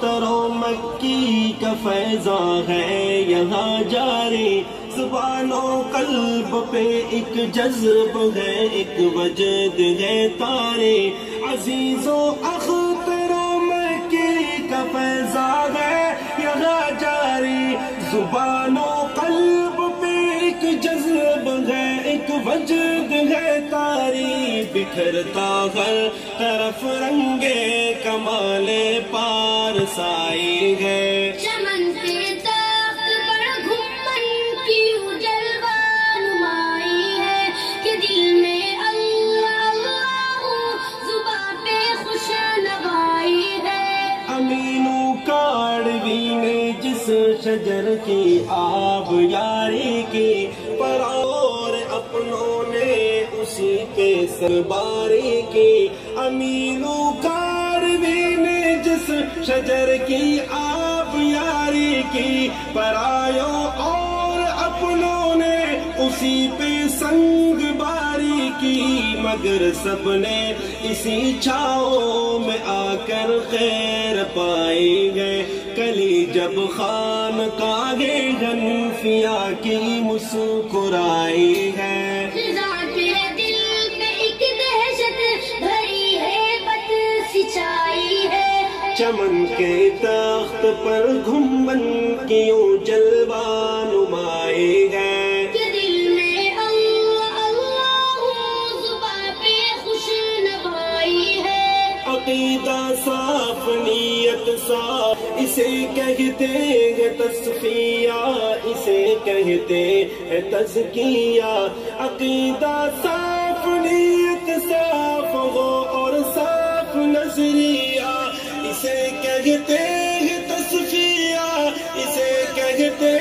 तरो मक्की का फैज़ा है यहाँ जारी, ज़ुबानो कल्ब पे एक जज्ब है, एक वजद है तारे। अज़ीज़ो अख्तरो मक्की का फैज़ा है यहाँ जारी, ज़ुबानो कल्ब पे एक जज्ब है, एक वजद है तारी। बिखरता हर तरफ रंगे कमाले पारसाई है, चमन के तख्त पर घुमन की जलवा नुमाई है, कि दिल में अल्लाह अल्लाह ज़ुबां पे खुश नवाई है। अमीनू काड़वी ने जिस शजर की आब यारी की, पर और अपनों ने उसी पे सरबारी की। अमीनू काड़वी ने जिस शजर की आब यारी की, परायों और अपनों ने उसी पे संग बारी की। मगर सबने इसी छाओ में आकर खैर पाई गए, कली जब खान कागे हनफिया की मुस्कुराई है। खिज़ा के दिल पे एक दहशत भरी है बद सिंचाई है, चमन के तख्त पर घुमन की जलवा नुमाई है, कि दिल में अल्लाह अल्लाह ज़ुबां पे खुश नवाई है। अकीदा साफ नीयत साफ इसे कहते हैं तस्फिया, इसे कहते हैं तज़किया। अकीदा साफ नीयत साफ हो और साफ नजरिया, इसे कहते हैं तस्फिया, इसे कहते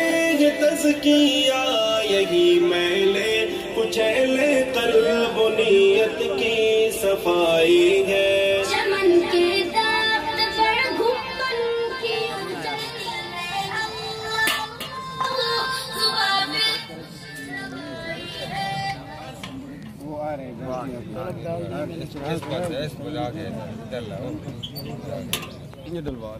हैं तज़किया। यही मैले कुचैले कल्ब नीयत की सफाई है, चमन के तख्त पर घुमन की ज़ुबां पे नवाई है। वो आ रहे ये डलवा